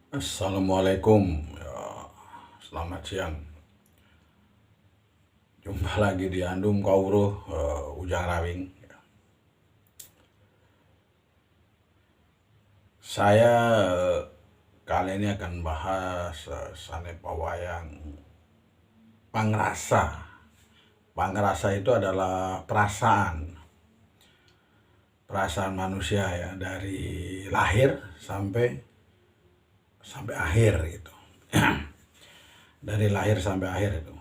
Assalamualaikum, ya, selamat siang. Jumpa lagi di Andum Kawruh Ujang Rawing. Saya kali ini akan bahas Sanep Pawayang Pangrasa. Pangrasa itu adalah perasaan manusia ya, dari lahir sampai sampai akhir gitu. Dari lahir sampai akhir itu.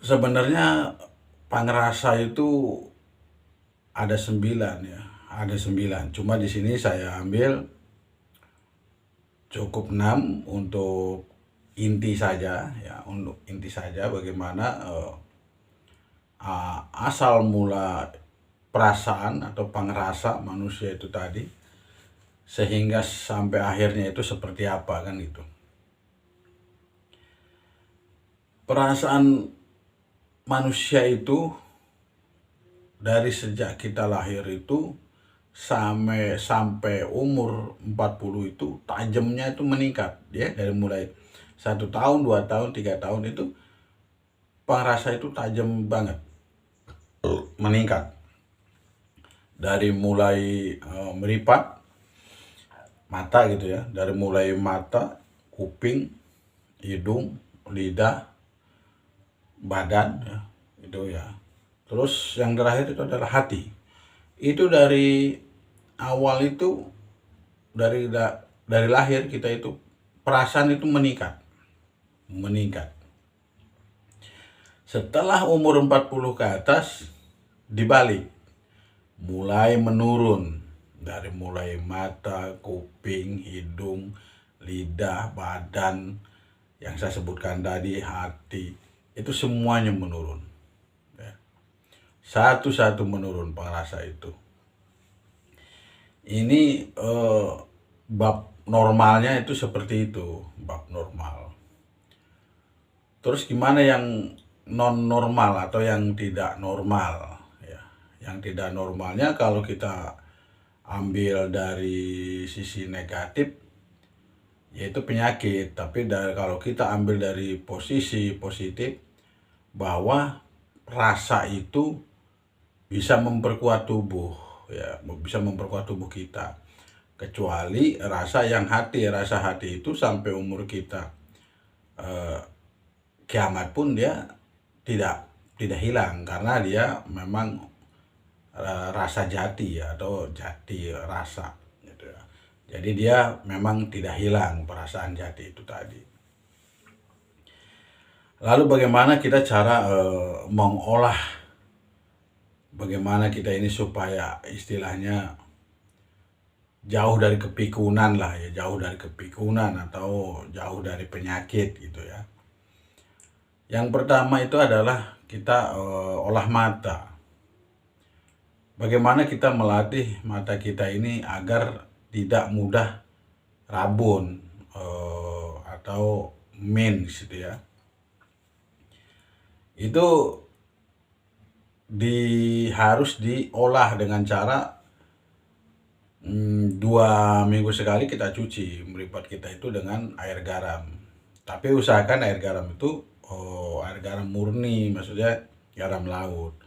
Sebenarnya pangrasa itu ada 9 ya, ada 9. Cuma di sini saya ambil cukup 6 untuk inti saja ya, untuk inti saja bagaimana asal mula perasaan atau pangrasa manusia itu tadi sehingga sampai akhirnya itu seperti apa kan itu. Perasaan manusia itu dari sejak kita lahir itu sampai sampai umur 40 itu tajamnya itu meningkat ya, dari mulai 1 tahun, 2 tahun, 3 tahun itu pangrasa itu tajam banget meningkat, dari mulai meripat mata gitu ya, dari mulai mata, kuping, hidung, lidah, badan ya, itu ya. Terus yang terakhir itu adalah hati. Itu dari awal itu, dari lahir kita itu perasaan itu meningkat. Setelah umur 40 ke atas dibalik, mulai menurun, dari mulai mata, kuping, hidung, lidah, badan yang saya sebutkan tadi, hati, itu semuanya menurun ya. Satu-satu menurun pengrasa itu. Ini bab normalnya itu seperti itu, bab normal. Terus gimana yang non normal atau yang tidak normal ya. Yang tidak normalnya kalau kita ambil dari sisi negatif yaitu penyakit, tapi kalau kita ambil dari posisi positif bahwa rasa itu bisa memperkuat tubuh ya, bisa memperkuat tubuh kita. Kecuali rasa hati itu sampai umur kita kiamat pun dia tidak tidak hilang, karena dia memang rasa jati ya, atau jati rasa gitu ya. Jadi dia memang tidak hilang perasaan jati itu tadi. Lalu bagaimana kita cara mengolah, bagaimana kita ini supaya istilahnya jauh dari kepikunan lah ya, jauh dari kepikunan atau jauh dari penyakit gitu ya. Yang pertama itu adalah kita olah mata. Bagaimana kita melatih mata kita ini agar tidak mudah rabun atau mens gitu ya. Itu harus diolah dengan cara 2 minggu sekali kita cuci meripat kita itu dengan air garam. Tapi usahakan air garam itu air garam murni, maksudnya garam laut.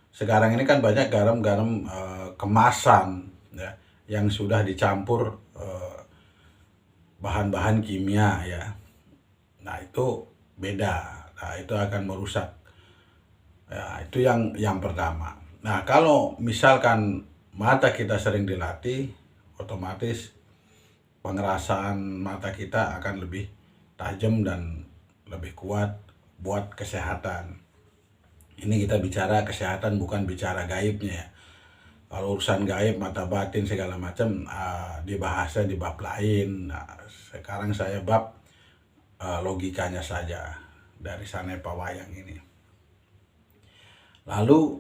Sekarang ini kan banyak garam-garam kemasan ya, yang sudah dicampur bahan-bahan kimia ya. Nah itu beda. Nah itu akan merusak. Ya, itu yang pertama. Nah kalau misalkan mata kita sering dilatih, otomatis pengerasaan mata kita akan lebih tajam dan lebih kuat buat kesehatan. Ini kita bicara kesehatan, bukan bicara gaibnya ya. Kalau urusan gaib, mata batin segala macam dibahasnya di bab lain. Nah, sekarang saya bab logikanya saja dari Sanep Pawayang ini. Lalu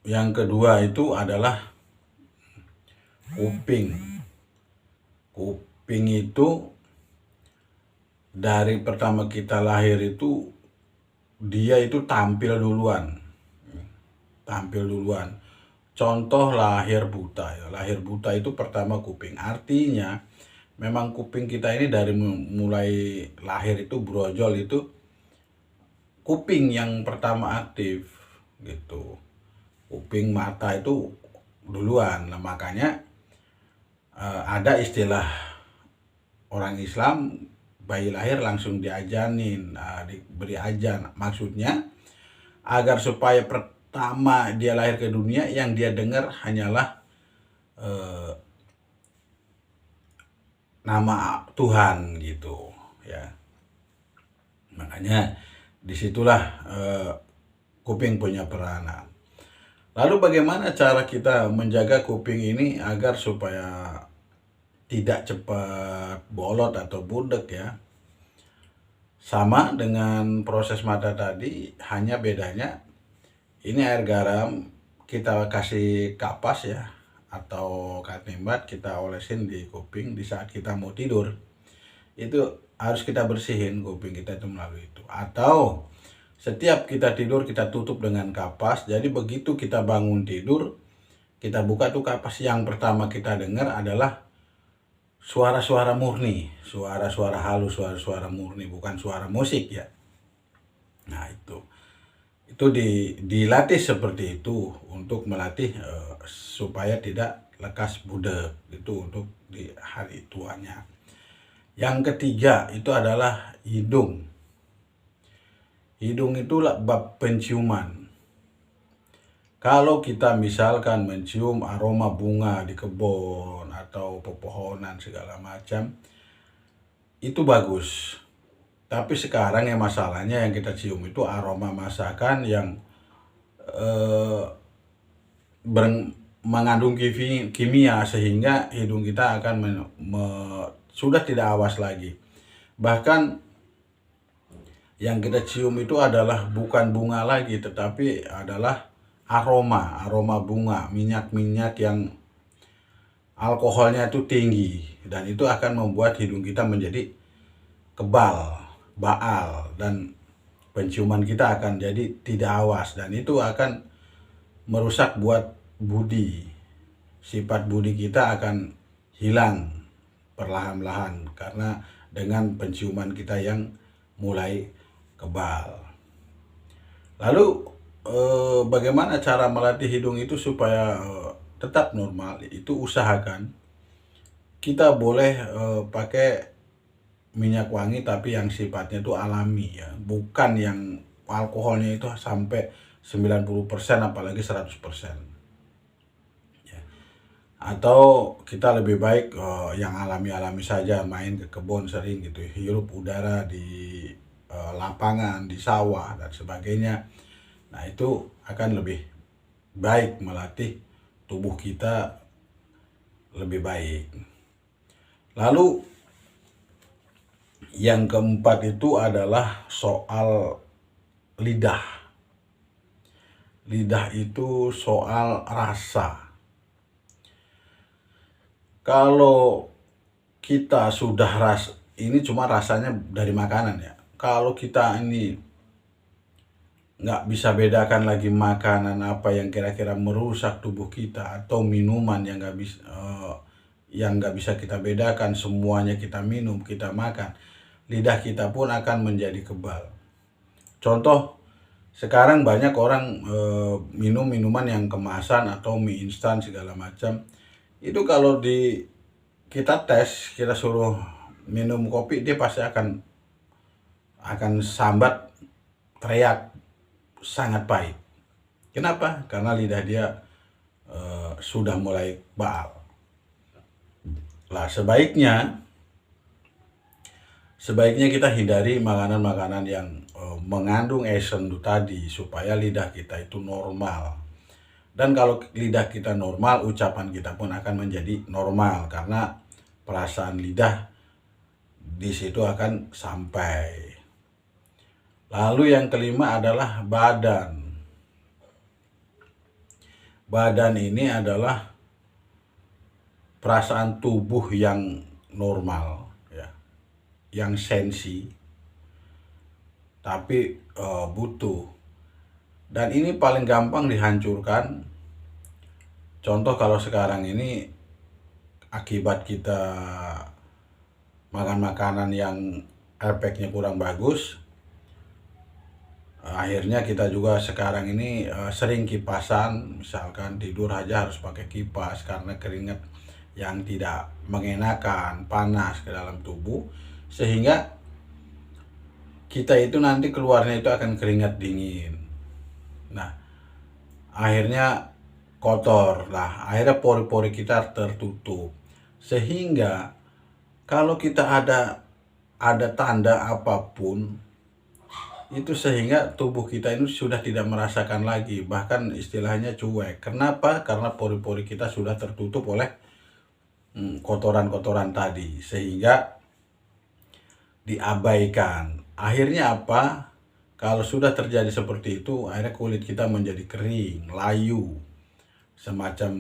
yang kedua itu adalah kuping. Kuping itu dari pertama kita lahir itu dia itu tampil duluan. Contoh lahir buta ya. Lahir buta itu pertama kuping. Artinya memang kuping kita ini dari mulai lahir itu brojol itu kuping yang pertama aktif gitu. Kuping mata itu duluan. Nah, makanya ada istilah orang Islam bayi lahir langsung diajanin, diberi ajan. Maksudnya agar supaya pertama dia lahir ke dunia yang dia dengar hanyalah nama Tuhan gitu ya. Makanya disitulah kuping punya peranan. Lalu bagaimana cara kita menjaga kuping ini agar supaya tidak cepat bolot atau budek ya? Sama dengan proses mata tadi, hanya bedanya ini air garam kita kasih kapas ya, atau katimbat kita olesin di kuping di saat kita mau tidur. Itu harus kita bersihin kuping kita itu melalui itu. Atau setiap kita tidur kita tutup dengan kapas. Jadi begitu kita bangun tidur, kita buka tuh kapas, yang pertama kita dengar adalah suara-suara murni, suara-suara halus, suara-suara murni, bukan suara musik ya. Nah itu dilatih seperti itu untuk melatih supaya tidak lekas budek, itu untuk di hari tuanya. Yang ketiga itu adalah hidung. Hidung itu bab penciuman. Kalau kita misalkan mencium aroma bunga di kebun atau pepohonan segala macam, itu bagus. Tapi sekarang yang masalahnya yang kita cium itu aroma masakan yang mengandung kimia, sehingga hidung kita akan sudah tidak awas lagi. Bahkan yang kita cium itu adalah bukan bunga lagi, tetapi adalah aroma bunga, minyak-minyak yang alkoholnya itu tinggi, dan itu akan membuat hidung kita menjadi kebal, baal, dan penciuman kita akan jadi tidak awas, dan itu akan merusak buat budi. Sifat budi kita akan hilang perlahan-lahan karena dengan penciuman kita yang mulai kebal. Lalu bagaimana cara melatih hidung itu supaya tetap normal? Itu usahakan kita boleh pakai minyak wangi tapi yang sifatnya itu alami ya, bukan yang alkoholnya itu sampai 90% apalagi 100%. Ya. Atau kita lebih baik yang alami-alami saja, main ke kebun sering gitu, hirup udara di lapangan, di sawah dan sebagainya. Nah, itu akan lebih baik melatih tubuh kita lebih baik. Lalu yang keempat itu adalah soal lidah. Lidah itu soal rasa. Kalau kita sudah ini cuma rasanya dari makanan ya. Kalau kita ini nggak bisa bedakan lagi makanan apa yang kira-kira merusak tubuh kita, atau minuman yang nggak bisa kita bedakan, semuanya kita minum, kita makan, lidah kita pun akan menjadi kebal. Contoh, sekarang banyak orang minum minuman yang kemasan atau mie instan segala macam. Itu kalau kita tes, kita suruh minum kopi, dia pasti akan sambat, teriak, sangat pahit. Kenapa? Karena lidah dia sudah mulai baal. Lah sebaiknya kita hindari makanan-makanan yang mengandung esen tadi, supaya lidah kita itu normal. Dan kalau lidah kita normal, ucapan kita pun akan menjadi normal, karena perasaan lidah di situ akan sampai. Lalu yang kelima adalah badan. Badan ini adalah perasaan tubuh yang normal ya, yang sensi, tapi butuh. Dan ini paling gampang dihancurkan. Contoh, kalau sekarang ini akibat kita makan makanan yang efeknya kurang bagus, akhirnya kita juga sekarang ini sering kipasan, misalkan tidur aja harus pakai kipas karena keringat yang tidak mengenakan, panas ke dalam tubuh, sehingga kita itu nanti keluarnya itu akan keringat dingin. Nah, akhirnya kotor lah, akhirnya pori-pori kita tertutup, sehingga kalau kita ada tanda apapun itu, sehingga tubuh kita ini sudah tidak merasakan lagi, bahkan istilahnya cuek. Kenapa? Karena pori-pori kita sudah tertutup oleh kotoran-kotoran tadi, sehingga diabaikan. Akhirnya apa? Kalau sudah terjadi seperti itu, akhirnya kulit kita menjadi kering, layu, semacam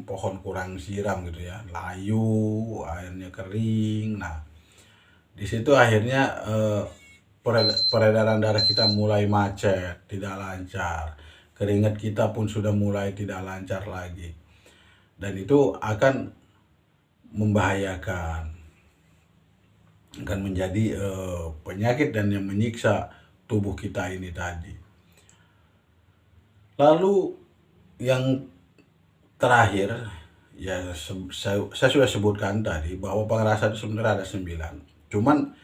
pohon kurang siram gitu ya, layu, akhirnya kering. Nah, di situ akhirnya peredaran darah kita mulai macet, tidak lancar. Keringat kita pun sudah mulai tidak lancar lagi. Dan itu akan membahayakan, akan menjadi penyakit dan yang menyiksa tubuh kita ini tadi. Lalu yang terakhir, ya saya sudah sebutkan tadi bahwa pengrasa itu sebenarnya ada 9. Cuman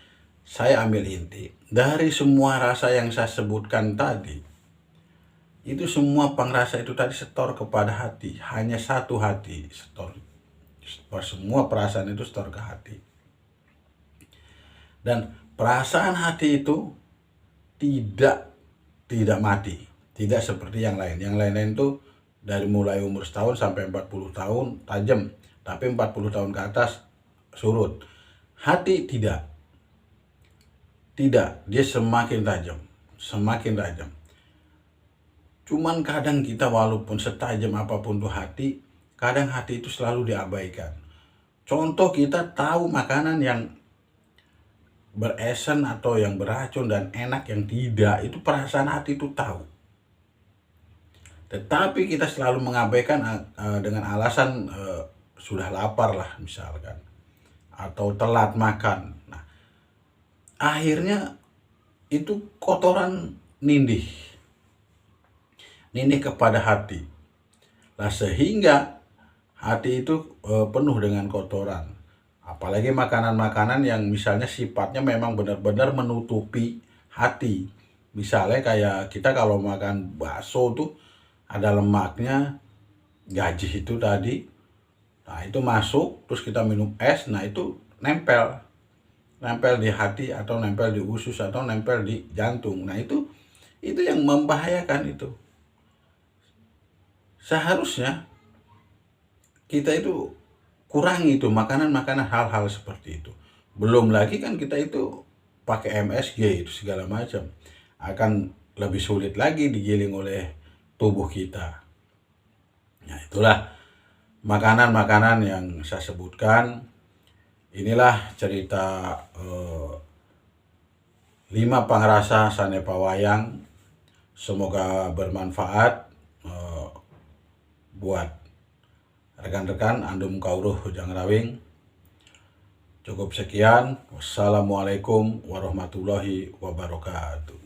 saya ambil inti dari semua rasa yang saya sebutkan tadi, itu semua pengrasa itu tadi setor kepada hati. Hanya satu hati setor. Semua perasaan itu setor ke hati. Dan perasaan hati itu tidak mati, tidak seperti yang lain. Yang lain-lain itu dari mulai umur setahun sampai 40 tahun tajam, tapi 40 tahun ke atas surut. Hati tidak, dia semakin tajam, semakin tajam. Cuman kadang kita walaupun setajam apapun tuh hati, kadang hati itu selalu diabaikan. Contoh, kita tahu makanan yang beresen atau yang beracun dan enak yang tidak, itu perasaan hati itu tahu. Tetapi kita selalu mengabaikan dengan alasan sudah lapar lah misalkan, atau telat makan. Nah, akhirnya itu kotoran nindih kepada hati. Nah, sehingga hati itu penuh dengan kotoran. Apalagi makanan-makanan yang misalnya sifatnya memang benar-benar menutupi hati. Misalnya kayak kita kalau makan bakso tuh ada lemaknya, gaji itu tadi. Nah, itu masuk, terus kita minum es, nah itu nempel di hati atau nempel di usus atau nempel di jantung. Nah, itu yang membahayakan itu. Seharusnya kita itu kurangi itu makanan-makanan hal-hal seperti itu. Belum lagi kan kita itu pakai MSG itu segala macam. Akan lebih sulit lagi digiling oleh tubuh kita. Nah, itulah makanan-makanan yang saya sebutkan. Inilah cerita 5 pangrasa sanepa wayang. Semoga bermanfaat buat rekan-rekan andum kawruh hujang rawing. Cukup sekian. Wassalamualaikum warahmatullahi wabarakatuh.